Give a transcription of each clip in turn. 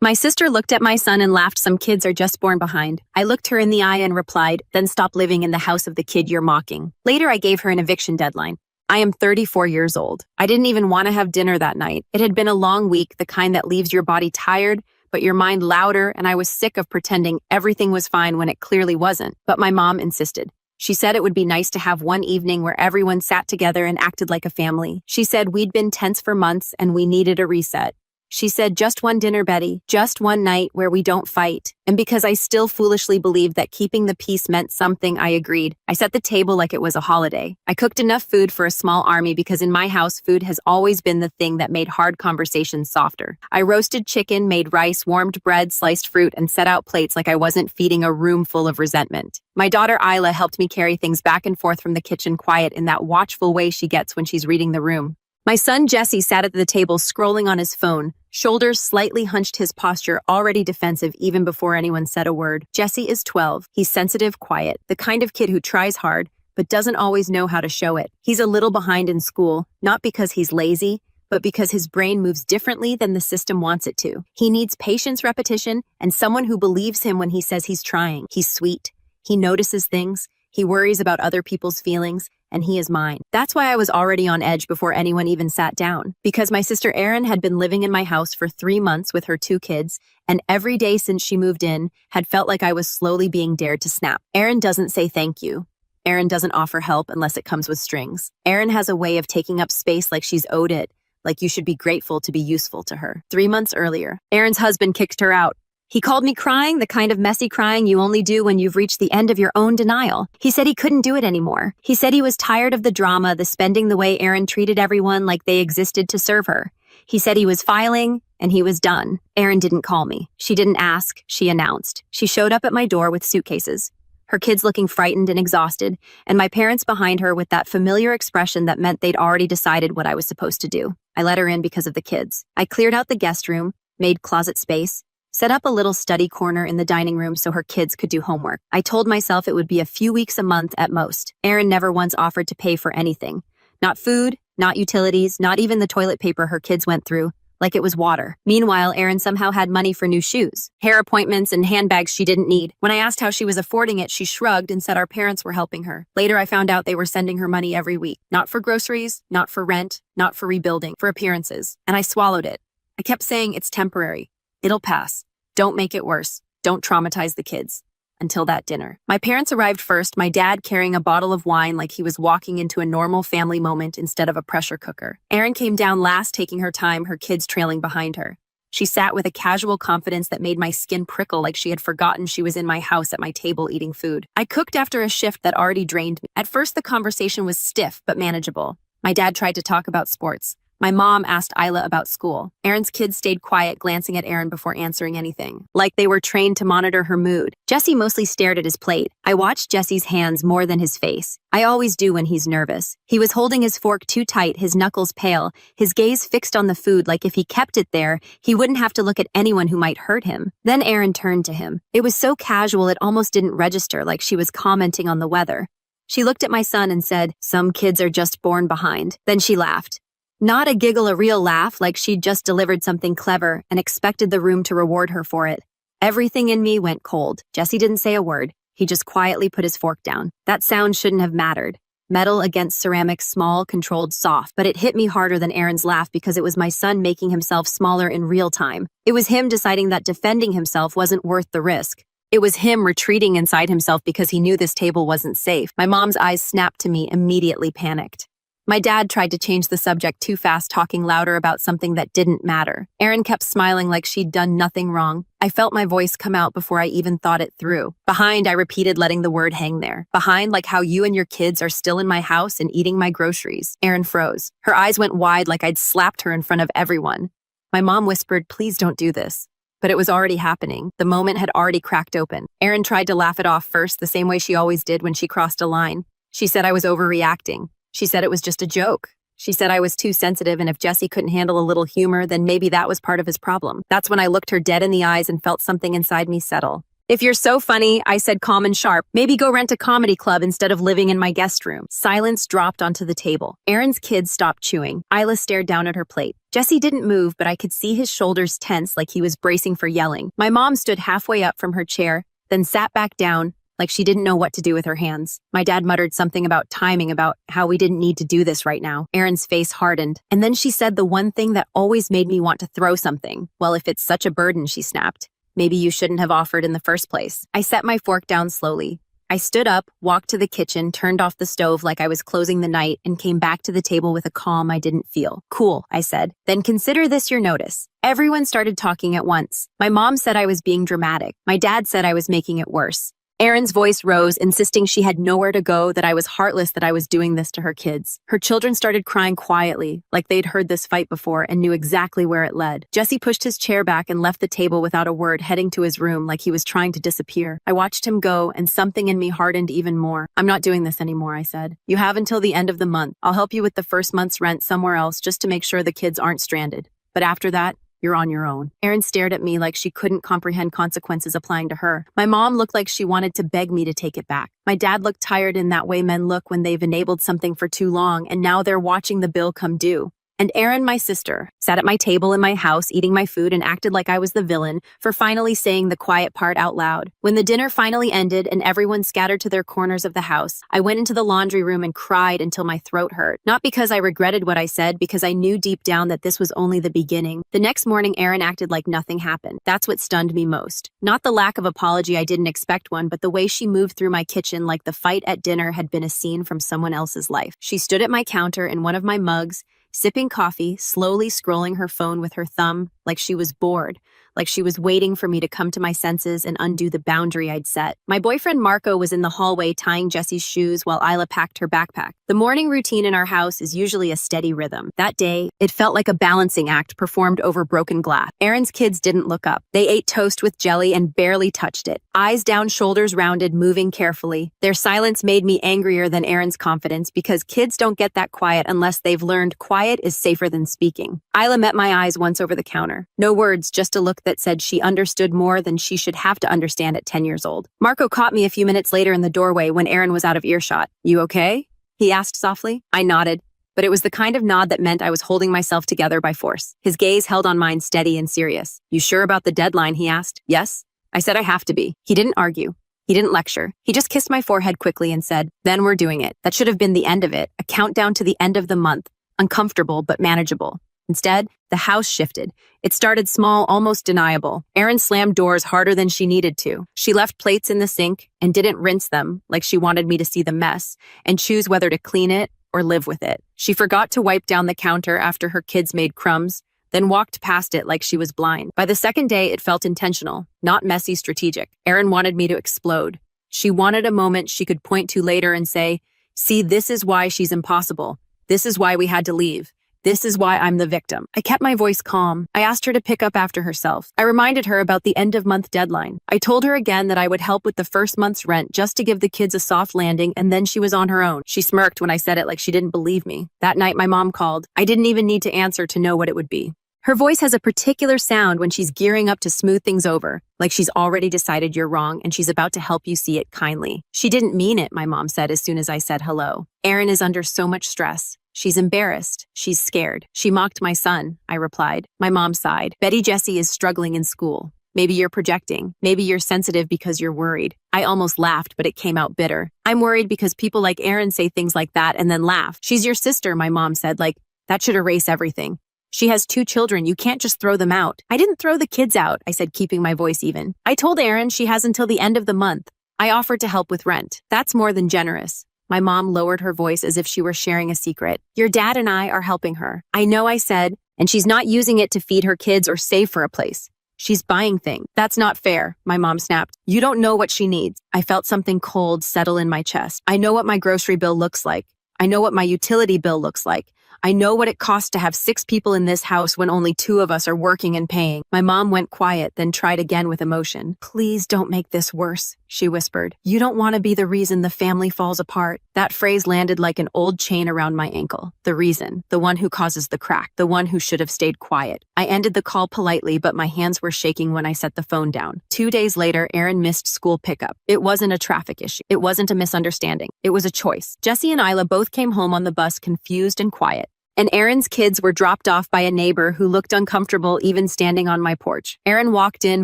My sister looked at my son and laughed. Some kids are just born behind. I looked her in the eye and replied, then stop living in the house of the kid you're mocking. Later, I gave her an eviction deadline. I am 34 years old. I didn't even want to have dinner that night. It had been a long week, the kind that leaves your body tired, but your mind louder, and I was sick of pretending everything was fine when it clearly wasn't. But my mom insisted. She said it would be nice to have one evening where everyone sat together and acted like a family. She said we'd been tense for months and we needed a reset. She said, just one dinner, Betty, just one night where we don't fight. And because I still foolishly believed that keeping the peace meant something, I agreed. I set the table like it was a holiday. I cooked enough food for a small army because in my house, food has always been the thing that made hard conversations softer. I roasted chicken, made rice, warmed bread, sliced fruit, and set out plates like I wasn't feeding a room full of resentment. My daughter Isla helped me carry things back and forth from the kitchen, quiet in that watchful way she gets when she's reading the room. My son Jesse sat at the table scrolling on his phone, shoulders slightly hunched, his posture already defensive even before anyone said a word. Jesse is 12. He's sensitive, quiet, the kind of kid who tries hard, but doesn't always know how to show it. He's a little behind in school, not because he's lazy, but because his brain moves differently than the system wants it to. He needs patience, repetition, and someone who believes him when he says he's trying. He's sweet. He notices things. He worries about other people's feelings. And he is mine. That's why I was already on edge before anyone even sat down. Because my sister Erin had been living in my house for 3 months with her 2 kids, and every day since she moved in had felt like I was slowly being dared to snap. Erin doesn't say thank you. Erin doesn't offer help unless it comes with strings. Erin has a way of taking up space like she's owed it, like you should be grateful to be useful to her. 3 months earlier, Erin's husband kicked her out. He called me crying, the kind of messy crying you only do when you've reached the end of your own denial. He said he couldn't do it anymore. He said he was tired of the drama, the spending the way Erin treated everyone like they existed to serve her. He said he was filing, and he was done. Erin didn't call me. She didn't ask. She announced. She showed up at my door with suitcases, her kids looking frightened and exhausted, and my parents behind her with that familiar expression that meant they'd already decided what I was supposed to do. I let her in because of the kids. I cleared out the guest room, made closet space, set up a little study corner in the dining room so her kids could do homework. I told myself it would be a few weeks a month at most. Erin never once offered to pay for anything. Not food, not utilities, not even the toilet paper her kids went through, like it was water. Meanwhile, Erin somehow had money for new shoes, hair appointments, and handbags she didn't need. When I asked how she was affording it, she shrugged and said our parents were helping her. Later, I found out they were sending her money every week. Not for groceries, not for rent, not for rebuilding, for appearances. And I swallowed it. I kept saying it's temporary. It'll pass. Don't make it worse. Don't traumatize the kids. Until that dinner. My parents arrived first, my dad carrying a bottle of wine like he was walking into a normal family moment instead of a pressure cooker. Erin came down last, taking her time, her kids trailing behind her. She sat with a casual confidence that made my skin prickle like she had forgotten she was in my house at my table eating food. I cooked after a shift that already drained me. At first, the conversation was stiff but manageable. My dad tried to talk about sports. My mom asked Isla about school. Erin's kids stayed quiet, glancing at Erin before answering anything, like they were trained to monitor her mood. Jesse mostly stared at his plate. I watched Jesse's hands more than his face. I always do when he's nervous. He was holding his fork too tight, his knuckles pale, his gaze fixed on the food like if he kept it there, he wouldn't have to look at anyone who might hurt him. Then Erin turned to him. It was so casual it almost didn't register, like she was commenting on the weather. She looked at my son and said, "Some kids are just born behind." Then she laughed. Not a giggle, a real laugh, like she'd just delivered something clever and expected the room to reward her for it. Everything in me went cold. Jesse didn't say a word. He just quietly put his fork down. That sound shouldn't have mattered. Metal against ceramic, small, controlled, soft. But it hit me harder than Erin's laugh because it was my son making himself smaller in real time. It was him deciding that defending himself wasn't worth the risk. It was him retreating inside himself because he knew this table wasn't safe. My mom's eyes snapped to me, immediately panicked. My dad tried to change the subject too fast, talking louder about something that didn't matter. Erin kept smiling like she'd done nothing wrong. I felt my voice come out before I even thought it through. Behind, I repeated, letting the word hang there. Behind, like how you and your kids are still in my house and eating my groceries. Erin froze. Her eyes went wide like I'd slapped her in front of everyone. My mom whispered, "Please don't do this." But it was already happening. The moment had already cracked open. Erin tried to laugh it off first, the same way she always did when she crossed a line. She said I was overreacting. She said it was just a joke. She said I was too sensitive, and if Jesse couldn't handle a little humor, then maybe that was part of his problem. That's when I looked her dead in the eyes and felt something inside me settle. "If you're so funny," I said calm and sharp, "maybe go rent a comedy club instead of living in my guest room." Silence dropped onto the table. Erin's kids stopped chewing. Isla stared down at her plate. Jesse didn't move, but I could see his shoulders tense like he was bracing for yelling. My mom stood halfway up from her chair, then sat back down like she didn't know what to do with her hands. My dad muttered something about timing, about how we didn't need to do this right now. Erin's face hardened. And then she said the one thing that always made me want to throw something. Well, if it's such a burden, she snapped. Maybe you shouldn't have offered in the first place. I set my fork down slowly. I stood up, walked to the kitchen, turned off the stove like I was closing the night, and came back to the table with a calm I didn't feel. Cool, I said. Then consider this your notice. Everyone started talking at once. My mom said I was being dramatic. My dad said I was making it worse. Erin's voice rose, insisting she had nowhere to go, that I was heartless, that I was doing this to her kids. Her children started crying quietly, like they'd heard this fight before and knew exactly where it led. Jesse pushed his chair back and left the table without a word, heading to his room like he was trying to disappear. I watched him go, and something in me hardened even more. I'm not doing this anymore, I said. You have until the end of the month. I'll help you with the first month's rent somewhere else just to make sure the kids aren't stranded. But after that, you're on your own. Erin stared at me like she couldn't comprehend consequences applying to her. My mom looked like she wanted to beg me to take it back. My dad looked tired in that way men look when they've enabled something for too long and now they're watching the bill come due. And Erin, my sister, sat at my table in my house eating my food and acted like I was the villain for finally saying the quiet part out loud. When the dinner finally ended and everyone scattered to their corners of the house, I went into the laundry room and cried until my throat hurt. Not because I regretted what I said, because I knew deep down that this was only the beginning. The next morning, Erin acted like nothing happened. That's what stunned me most. Not the lack of apology, I didn't expect one, but the way she moved through my kitchen like the fight at dinner had been a scene from someone else's life. She stood at my counter in one of my mugs, sipping coffee, slowly scrolling her phone with her thumb, like she was bored, like she was waiting for me to come to my senses and undo the boundary I'd set. My boyfriend Marco was in the hallway tying Jesse's shoes while Isla packed her backpack. The morning routine in our house is usually a steady rhythm. That day, it felt like a balancing act performed over broken glass. Erin's kids didn't look up. They ate toast with jelly and barely touched it. Eyes down, shoulders rounded, moving carefully. Their silence made me angrier than Erin's confidence because kids don't get that quiet unless they've learned quiet is safer than speaking. Isla met my eyes once over the counter. No words, just a look that said she understood more than she should have to understand at 10 years old. Marco caught me a few minutes later in the doorway when Erin was out of earshot. You okay? He asked softly. I nodded, but it was the kind of nod that meant I was holding myself together by force. His gaze held on mine, steady and serious. You sure about the deadline? He asked. Yes. I said I have to be. He didn't argue. He didn't lecture. He just kissed my forehead quickly and said, then we're doing it. That should have been the end of it, a countdown to the end of the month. Uncomfortable, but manageable. Instead, the house shifted. It started small, almost deniable. Erin slammed doors harder than she needed to. She left plates in the sink and didn't rinse them like she wanted me to see the mess and choose whether to clean it or live with it. She forgot to wipe down the counter after her kids made crumbs, then walked past it like she was blind. By the second day, it felt intentional, not messy, strategic. Erin wanted me to explode. She wanted a moment she could point to later and say, see, this is why she's impossible. This is why we had to leave. This is why I'm the victim. I kept my voice calm. I asked her to pick up after herself. I reminded her about the end-of-month deadline. I told her again that I would help with the first month's rent just to give the kids a soft landing, and then she was on her own. She smirked when I said it like she didn't believe me. That night, my mom called. I didn't even need to answer to know what it would be. Her voice has a particular sound when she's gearing up to smooth things over, like she's already decided you're wrong and she's about to help you see it kindly. She didn't mean it, my mom said as soon as I said hello. Erin is under so much stress. She's embarrassed. She's scared. She mocked my son, I replied. My mom sighed. Betty Jessie is struggling in school. Maybe you're projecting. Maybe you're sensitive because you're worried. I almost laughed, but it came out bitter. I'm worried because people like Erin say things like that and then laugh. She's your sister, my mom said, like, that should erase everything. She has 2 children. You can't just throw them out. I didn't throw the kids out, I said, keeping my voice even. I told Erin she has until the end of the month. I offered to help with rent. That's more than generous. My mom lowered her voice as if she were sharing a secret. Your dad and I are helping her. I know, I said, and she's not using it to feed her kids or save for a place. She's buying things. That's not fair, my mom snapped. You don't know what she needs. I felt something cold settle in my chest. I know what my grocery bill looks like. I know what my utility bill looks like. I know what it costs to have 6 people in this house when only 2 of us are working and paying. My mom went quiet, then tried again with emotion. Please don't make this worse, she whispered. You don't want to be the reason the family falls apart. That phrase landed like an old chain around my ankle. The reason, the one who causes the crack, the one who should have stayed quiet. I ended the call politely, but my hands were shaking when I set the phone down. 2 days later, Erin missed school pickup. It wasn't a traffic issue. It wasn't a misunderstanding. It was a choice. Jessie and Isla both came home on the bus confused and quiet. and Aaron's kids were dropped off by a neighbor who looked uncomfortable even standing on my porch. Aaron walked in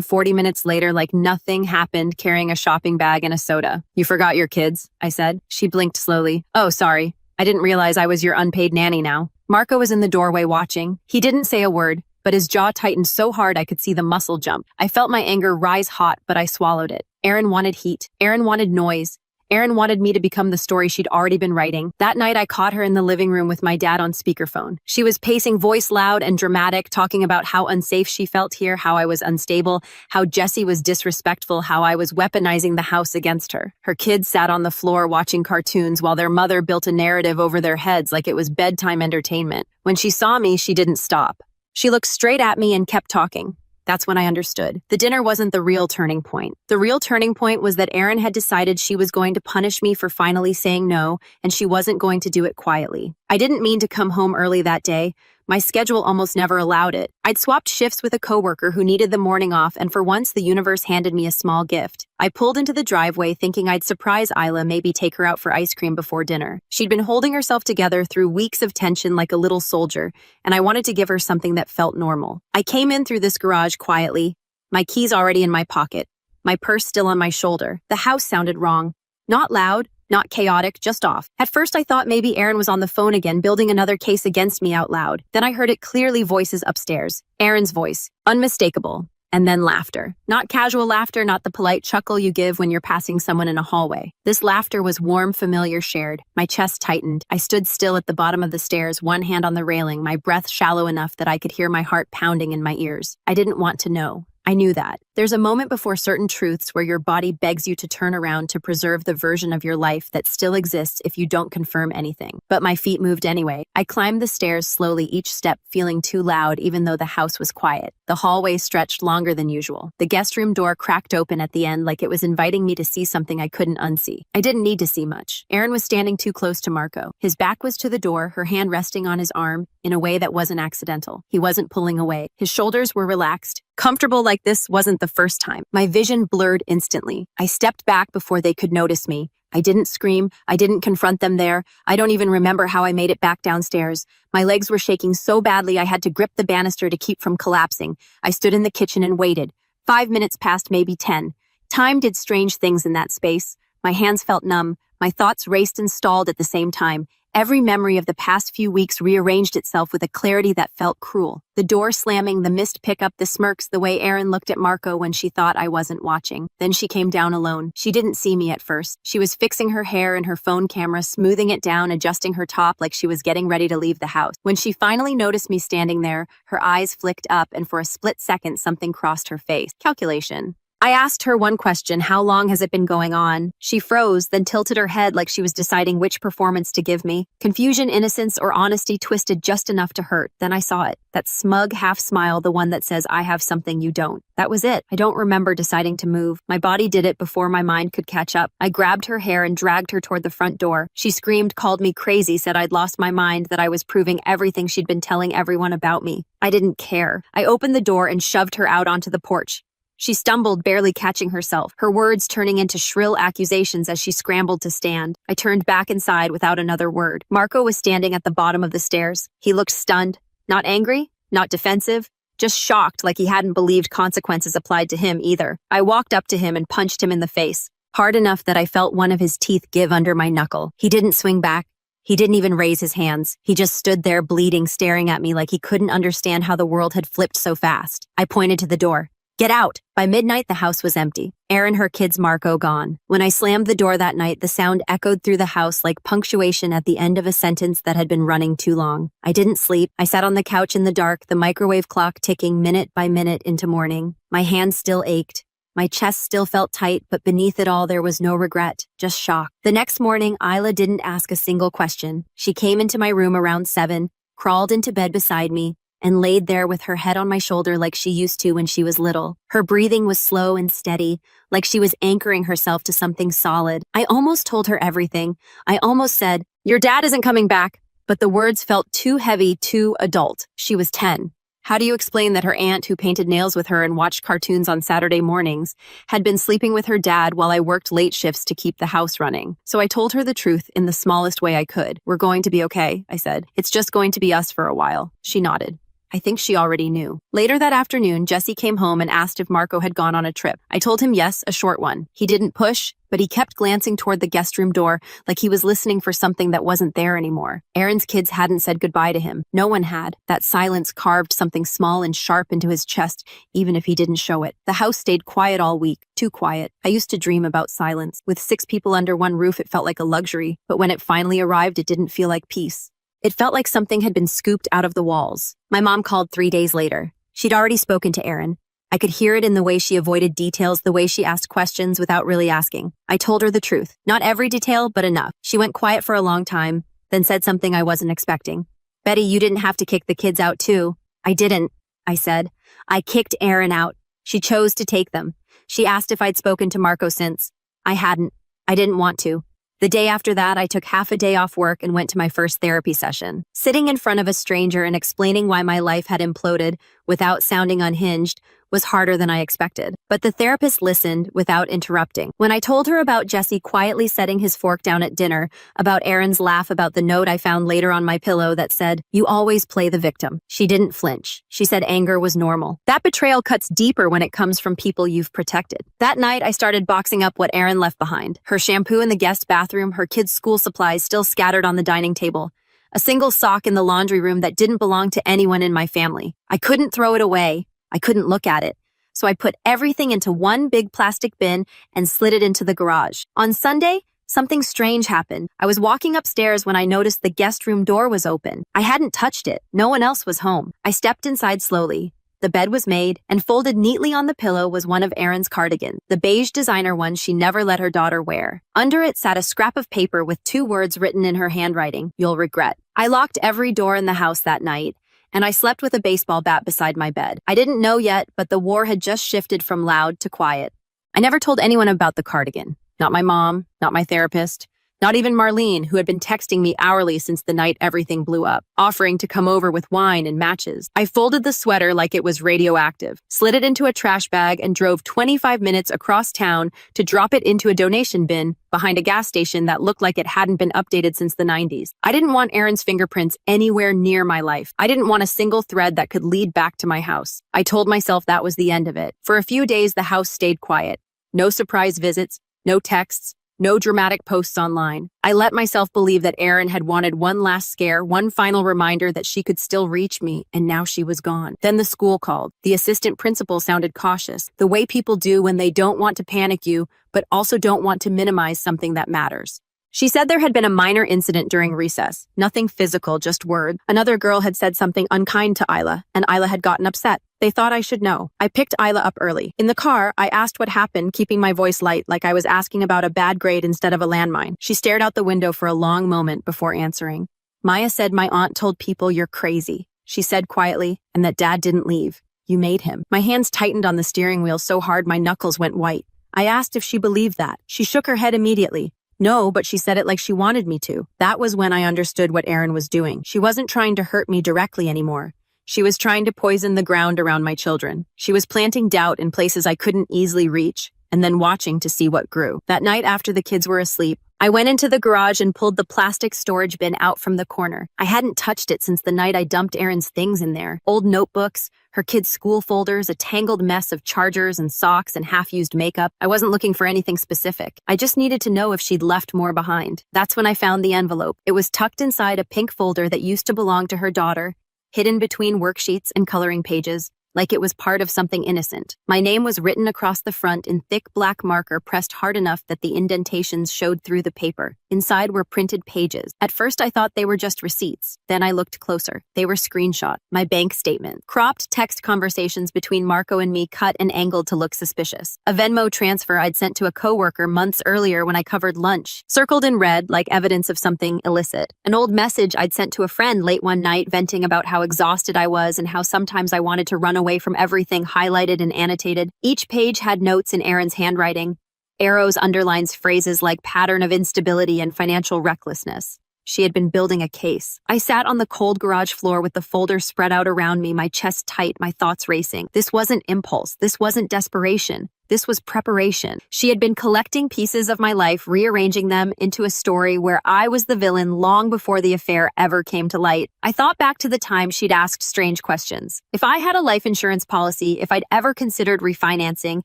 40 minutes later like nothing happened, carrying a shopping bag and a soda. "You forgot your kids," I said. She blinked slowly. "Oh, sorry. I didn't realize I was your unpaid nanny now." Marco was in the doorway watching. He didn't say a word, but his jaw tightened so hard I could see the muscle jump. I felt my anger rise hot, but I swallowed it. Aaron wanted heat. Aaron wanted noise. Aaron wanted me to become the story she'd already been writing. That night, I caught her in the living room with my dad on speakerphone. She was pacing, voice loud and dramatic, talking about how unsafe she felt here, how I was unstable, how Jessie was disrespectful, how I was weaponizing the house against her. Her kids sat on the floor watching cartoons while their mother built a narrative over their heads like it was bedtime entertainment. When she saw me, she didn't stop. She looked straight at me and kept talking. That's when I understood. The dinner wasn't the real turning point. The real turning point was that Erin had decided she was going to punish me for finally saying no, and she wasn't going to do it quietly. I didn't mean to come home early that day. My schedule almost never allowed it. I'd swapped shifts with a coworker who needed the morning off, and for once the universe handed me a small gift. I pulled into the driveway thinking I'd surprise Isla, maybe take her out for ice cream before dinner. She'd been holding herself together through weeks of tension like a little soldier, and I wanted to give her something that felt normal. I came in through this garage quietly, my keys already in my pocket, my purse still on my shoulder. The house sounded wrong. Not loud, not chaotic, just off. At first I thought maybe Erin was on the phone again, building another case against me out loud. Then I heard it clearly, voices upstairs. Erin's voice, unmistakable. And then laughter. Not casual laughter, not the polite chuckle you give when you're passing someone in a hallway. This laughter was warm, familiar, shared. My chest tightened. I stood still at the bottom of the stairs, one hand on the railing, my breath shallow enough that I could hear my heart pounding in my ears. I didn't want to know. I knew that. There's a moment before certain truths where your body begs you to turn around to preserve the version of your life that still exists if you don't confirm anything. But my feet moved anyway. I climbed the stairs slowly, each step feeling too loud even though the house was quiet. The hallway stretched longer than usual. The guest room door cracked open at the end like it was inviting me to see something I couldn't unsee. I didn't need to see much. Erin was standing too close to Marco. His back was to the door, her hand resting on his arm in a way that wasn't accidental. He wasn't pulling away. His shoulders were relaxed. Comfortable like this wasn't the first time. My vision blurred instantly. I stepped back before they could notice me. I didn't scream. I didn't confront them there. I don't even remember how I made it back downstairs. My legs were shaking so badly I had to grip the banister to keep from collapsing. I stood in the kitchen and waited. 5 minutes passed, maybe 10. Time did strange things in that space. My hands felt numb. My thoughts raced and stalled at the same time. Every memory of the past few weeks rearranged itself with a clarity that felt cruel. The door slamming, the missed pickup, the smirks, the way Erin looked at Marco when she thought I wasn't watching. Then she came down alone. She didn't see me at first. She was fixing her hair in her phone camera, smoothing it down, adjusting her top like she was getting ready to leave the house. When she finally noticed me standing there, her eyes flicked up and for a split second something crossed her face. Calculation. I asked her one question, how long has it been going on? She froze, then tilted her head like she was deciding which performance to give me. Confusion, innocence, or honesty twisted just enough to hurt. Then I saw it. That smug half smile, the one that says, I have something you don't. That was it. I don't remember deciding to move. My body did it before my mind could catch up. I grabbed her hair and dragged her toward the front door. She screamed, called me crazy, said I'd lost my mind, that I was proving everything she'd been telling everyone about me. I didn't care. I opened the door and shoved her out onto the porch. She stumbled, barely catching herself, her words turning into shrill accusations as she scrambled to stand. I turned back inside without another word. Marco was standing at the bottom of the stairs. He looked stunned. Not angry, not defensive, just shocked, like he hadn't believed consequences applied to him either. I walked up to him and punched him in the face, hard enough that I felt one of his teeth give under my knuckle. He didn't swing back. He didn't even raise his hands. He just stood there bleeding, staring at me like he couldn't understand how the world had flipped so fast. I pointed to the door. Get out! By midnight, the house was empty. Erin, her kids, Marco, gone. When I slammed the door that night, the sound echoed through the house like punctuation at the end of a sentence that had been running too long. I didn't sleep. I sat on the couch in the dark, the microwave clock ticking minute by minute into morning. My hands still ached. My chest still felt tight, but beneath it all there was no regret, just shock. The next morning, Isla didn't ask a single question. She came into my room around 7, crawled into bed beside me, and laid there with her head on my shoulder like she used to when she was little. Her breathing was slow and steady, like she was anchoring herself to something solid. I almost told her everything. I almost said, "Your dad isn't coming back," but the words felt too heavy, too adult. She was 10. How do you explain that her aunt, who painted nails with her and watched cartoons on Saturday mornings, had been sleeping with her dad while I worked late shifts to keep the house running? So I told her the truth in the smallest way I could. We're going to be okay, I said. It's just going to be us for a while. She nodded. I think she already knew. Later that afternoon, Jesse came home and asked if Marco had gone on a trip. I told him yes, a short one. He didn't push, but he kept glancing toward the guest room door like he was listening for something that wasn't there anymore. Aaron's kids hadn't said goodbye to him. No one had. That silence carved something small and sharp into his chest, even if he didn't show it. The house stayed quiet all week, too quiet. I used to dream about silence. With 6 people under one roof, it felt like a luxury, but when it finally arrived, it didn't feel like peace. It felt like something had been scooped out of the walls. My mom called 3 days later. She'd already spoken to Aaron. I could hear it in the way she avoided details, the way she asked questions without really asking. I told her the truth. Not every detail, but enough. She went quiet for a long time, then said something I wasn't expecting. Betty, you didn't have to kick the kids out too. I didn't, I said. I kicked Aaron out. She chose to take them. She asked if I'd spoken to Marco since. I hadn't. I didn't want to. The day after that, I took half a day off work and went to my first therapy session. Sitting in front of a stranger and explaining why my life had imploded without sounding unhinged was harder than I expected. But the therapist listened without interrupting. When I told her about Jesse quietly setting his fork down at dinner, about Aaron's laugh, about the note I found later on my pillow that said, "You always play the victim," she didn't flinch. She said anger was normal. That betrayal cuts deeper when it comes from people you've protected. That night, I started boxing up what Aaron left behind. Her shampoo in the guest bathroom, her kids' school supplies still scattered on the dining table. A single sock in the laundry room that didn't belong to anyone in my family. I couldn't throw it away. I couldn't look at it. So I put everything into one big plastic bin and slid it into the garage. On Sunday, something strange happened. I was walking upstairs when I noticed the guest room door was open. I hadn't touched it. No one else was home. I stepped inside slowly. The bed was made, and folded neatly on the pillow was one of Aaron's cardigans, the beige designer one she never let her daughter wear. Under it sat a scrap of paper with 2 words written in her handwriting, "You'll regret." I locked every door in the house that night, and I slept with a baseball bat beside my bed. I didn't know yet, but the war had just shifted from loud to quiet. I never told anyone about the cardigan. Not my mom, not my therapist, not even Marlene, who had been texting me hourly since the night everything blew up, offering to come over with wine and matches. I folded the sweater like it was radioactive, slid it into a trash bag, and drove 25 minutes across town to drop it into a donation bin behind a gas station that looked like it hadn't been updated since the 90s. I didn't want Aaron's fingerprints anywhere near my life. I didn't want a single thread that could lead back to my house. I told myself that was the end of it. For a few days, the house stayed quiet. No surprise visits, no texts, no dramatic posts online. I let myself believe that Aaron had wanted one last scare, one final reminder that she could still reach me, and now she was gone. Then the school called. The assistant principal sounded cautious, the way people do when they don't want to panic you, but also don't want to minimize something that matters. She said there had been a minor incident during recess. Nothing physical, just word. Another girl had said something unkind to Isla, and Isla had gotten upset. They thought I should know. I picked Isla up early. In the car, I asked what happened, keeping my voice light, like I was asking about a bad grade instead of a landmine. She stared out the window for a long moment before answering. Maya said my aunt told people you're crazy. She said quietly, and that Dad didn't leave. You made him. My hands tightened on the steering wheel so hard my knuckles went white. I asked if she believed that. She shook her head immediately. No, but she said it like she wanted me to. That was when I understood what Aaron was doing. She wasn't trying to hurt me directly anymore. She was trying to poison the ground around my children. She was planting doubt in places I couldn't easily reach, and then watching to see what grew. That night after the kids were asleep, I went into the garage and pulled the plastic storage bin out from the corner. I hadn't touched it since the night I dumped Aaron's things in there. Old notebooks, her kids' school folders, a tangled mess of chargers and socks and half-used makeup. I wasn't looking for anything specific. I just needed to know if she'd left more behind. That's when I found the envelope. It was tucked inside a pink folder that used to belong to her daughter, hidden between worksheets and coloring pages, like it was part of something innocent. My name was written across the front in thick black marker pressed hard enough that the indentations showed through the paper. Inside were printed pages. At first I thought they were just receipts. Then I looked closer. They were screenshot, my bank statement. Cropped text conversations between Marco and me cut and angled to look suspicious. A Venmo transfer I'd sent to a coworker months earlier when I covered lunch, circled in red like evidence of something illicit. An old message I'd sent to a friend late one night venting about how exhausted I was and how sometimes I wanted to run away from everything, highlighted and annotated. Each page had notes in Aaron's handwriting. Arrows underlines phrases like pattern of instability and financial recklessness. She had been building a case. I sat on the cold garage floor with the folder spread out around me, my chest tight, my thoughts racing. This wasn't impulse. This wasn't desperation. This was preparation. She had been collecting pieces of my life, rearranging them into a story where I was the villain long before the affair ever came to light. I thought back to the time she'd asked strange questions. If I had a life insurance policy, if I'd ever considered refinancing,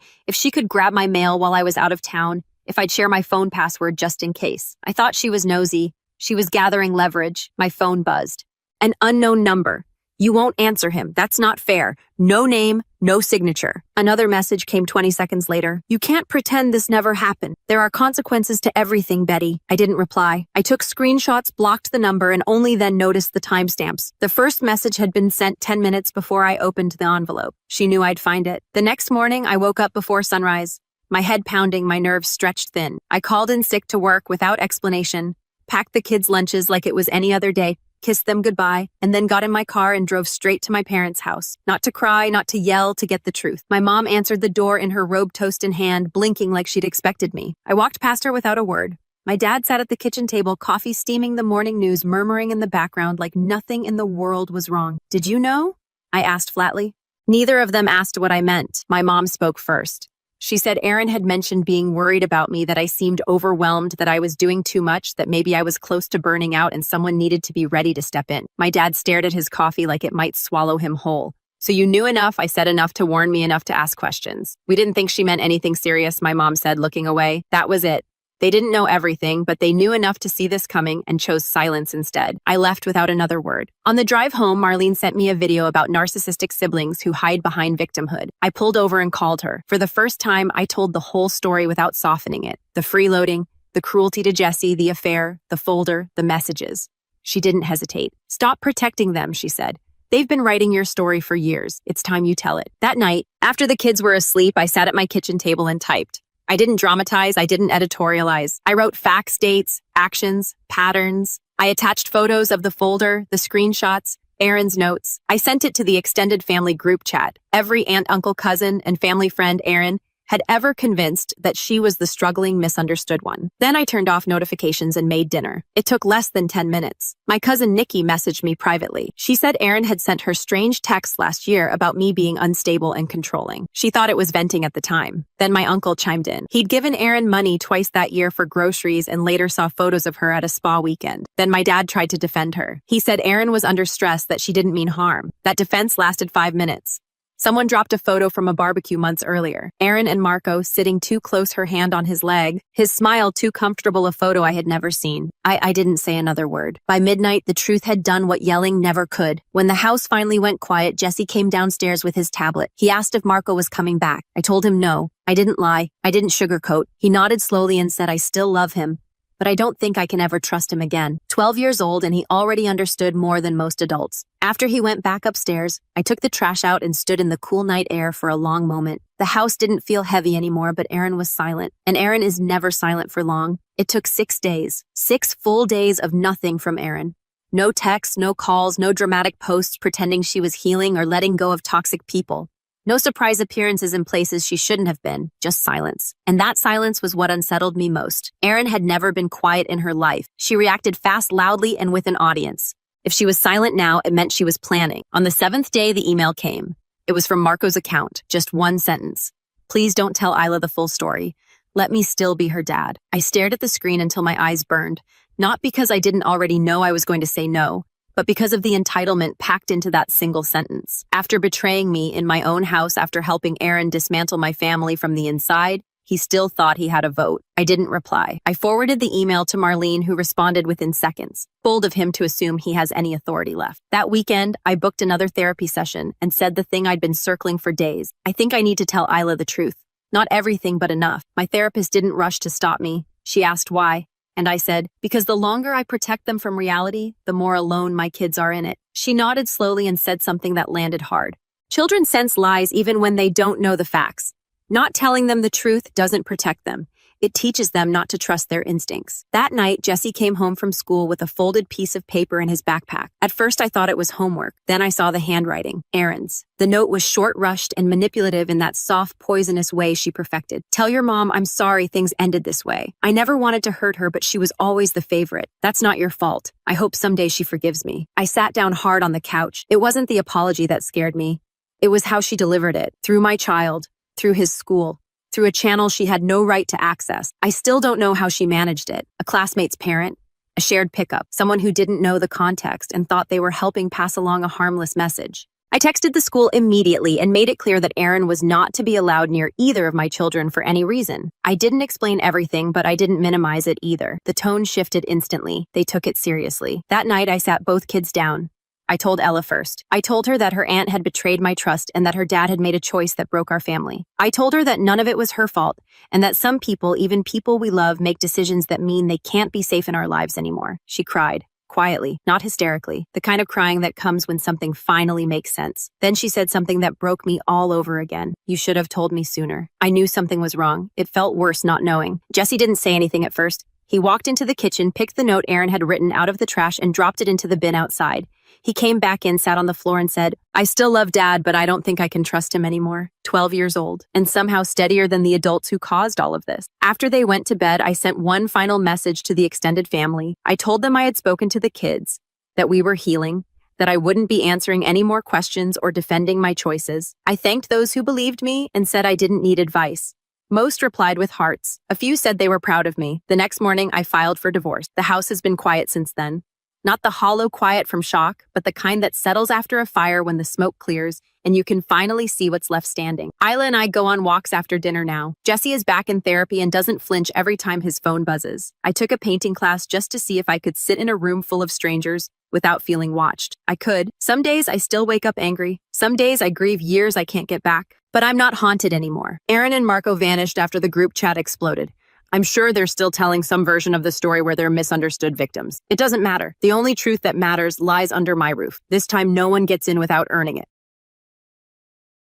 if she could grab my mail while I was out of town, if I'd share my phone password just in case. I thought she was nosy. She was gathering leverage. My phone buzzed. An unknown number. You won't answer him. That's not fair. No name, no signature. Another message came 20 seconds later. You can't pretend this never happened. There are consequences to everything, Betty. I didn't reply. I took screenshots, blocked the number, and only then noticed the timestamps. The first message had been sent 10 minutes before I opened the envelope. She knew I'd find it. The next morning, I woke up before sunrise. My head pounding, my nerves stretched thin. I called in sick to work without explanation, packed the kids' lunches like it was any other day, kissed them goodbye, and then got in my car and drove straight to my parents' house. Not to cry, not to yell, to get the truth. My mom answered the door in her robe toast in hand, blinking like she'd expected me. I walked past her without a word. My dad sat at the kitchen table, coffee steaming, the morning news murmuring in the background like nothing in the world was wrong. Did you know? I asked flatly. Neither of them asked what I meant. My mom spoke first. She said Aaron had mentioned being worried about me, that I seemed overwhelmed, that I was doing too much, that maybe I was close to burning out and someone needed to be ready to step in. My dad stared at his coffee like it might swallow him whole. So you knew enough, I said, enough to warn me, enough to ask questions. We didn't think she meant anything serious, my mom said, looking away. That was it. They didn't know everything, but they knew enough to see this coming and chose silence instead. I left without another word. On the drive home, Marlene sent me a video about narcissistic siblings who hide behind victimhood. I pulled over and called her. For the first time, I told the whole story without softening it. The freeloading, the cruelty to Jesse, the affair, the folder, the messages. She didn't hesitate. Stop protecting them, she said. They've been writing your story for years. It's time you tell it. That night, after the kids were asleep, I sat at my kitchen table and typed. I didn't dramatize, I didn't editorialize. I wrote facts, dates, actions, patterns. I attached photos of the folder, the screenshots, Aaron's notes. I sent it to the extended family group chat. Every aunt, uncle, cousin, and family friend Aaron had ever convinced that she was the struggling, misunderstood one. Then I turned off notifications and made dinner. It took less than 10 minutes. My cousin Nikki messaged me privately. She said Aaron had sent her strange text last year about me being unstable and controlling. She thought it was venting at the time. Then my uncle chimed in. He'd given Aaron money twice that year for groceries and later saw photos of her at a spa weekend. Then my dad tried to defend her. He said Aaron was under stress, that she didn't mean harm. That defense lasted 5 minutes. Someone dropped a photo from a barbecue months earlier. Aaron and Marco sitting too close, her hand on his leg. His smile too comfortable, a photo I had never seen. I didn't say another word. By midnight, the truth had done what yelling never could. When the house finally went quiet, Jesse came downstairs with his tablet. He asked if Marco was coming back. I told him no. I didn't lie. I didn't sugarcoat. He nodded slowly and said, I still love him, but I don't think I can ever trust him again. 12 years old, and he already understood more than most adults. After he went back upstairs, I took the trash out and stood in the cool night air for a long moment. The house didn't feel heavy anymore, but Aaron was silent. And Aaron is never silent for long. It took 6 days. 6 full days of nothing from Aaron. No texts, no calls, no dramatic posts pretending she was healing or letting go of toxic people. No surprise appearances in places she shouldn't have been, just silence. And that silence was what unsettled me most. Aaron had never been quiet in her life. She reacted fast, loudly, and with an audience. If she was silent now, it meant she was planning. On the 7th day, the email came. It was from Marco's account, just one sentence. Please don't tell Isla the full story. Let me still be her dad. I stared at the screen until my eyes burned, not because I didn't already know I was going to say no, but because of the entitlement packed into that single sentence. After betraying me in my own house, after helping Aaron dismantle my family from the inside, he still thought he had a vote. I didn't reply. I forwarded the email to Marlene, who responded within seconds. Bold of him to assume he has any authority left. That weekend, I booked another therapy session and said the thing I'd been circling for days. I think I need to tell Isla the truth. Not everything, but enough. My therapist didn't rush to stop me. She asked why. And I said, because the longer I protect them from reality, the more alone my kids are in it. She nodded slowly and said something that landed hard. Children sense lies even when they don't know the facts. Not telling them the truth doesn't protect them. It teaches them not to trust their instincts. That night, Jesse came home from school with a folded piece of paper in his backpack. At first, I thought it was homework. Then I saw the handwriting, errands. The note was short, rushed, and manipulative in that soft, poisonous way she perfected. Tell your mom I'm sorry things ended this way. I never wanted to hurt her, but she was always the favorite. That's not your fault. I hope someday she forgives me. I sat down hard on the couch. It wasn't the apology that scared me. It was how she delivered it, through my child, through his school, through a channel she had no right to access. I still don't know how she managed it. A classmate's parent, a shared pickup, someone who didn't know the context and thought they were helping pass along a harmless message. I texted the school immediately and made it clear that Aaron was not to be allowed near either of my children for any reason. I didn't explain everything, but I didn't minimize it either. The tone shifted instantly. They took it seriously. That night, I sat both kids down. I told Ella first. I told her that her aunt had betrayed my trust and that her dad had made a choice that broke our family. I told her that none of it was her fault and that some people, even people we love, make decisions that mean they can't be safe in our lives anymore. She cried. Quietly, not hysterically, the kind of crying that comes when something finally makes sense. Then she said something that broke me all over again. You should have told me sooner. I knew something was wrong. It felt worse not knowing. Jesse didn't say anything at first. He walked into the kitchen, picked the note Aaron had written out of the trash, and dropped it into the bin outside. He came back in, sat on the floor, and said, I still love Dad, but I don't think I can trust him anymore. 12 years old, and somehow steadier than the adults who caused all of this. After they went to bed, I sent one final message to the extended family. I told them I had spoken to the kids, that we were healing, that I wouldn't be answering any more questions or defending my choices. I thanked those who believed me and said I didn't need advice. Most replied with hearts. A few said they were proud of me. The next morning, I filed for divorce. The house has been quiet since then. Not the hollow quiet from shock, but the kind that settles after a fire when the smoke clears and you can finally see what's left standing. Isla and I go on walks after dinner now. Jesse is back in therapy and doesn't flinch every time his phone buzzes. I took a painting class just to see if I could sit in a room full of strangers without feeling watched. I could. Some days I still wake up angry. Some days I grieve years I can't get back. But I'm not haunted anymore. Aaron and Marco vanished after the group chat exploded. I'm sure they're still telling some version of the story where they're misunderstood victims. It doesn't matter. The only truth that matters lies under my roof. This time no one gets in without earning it.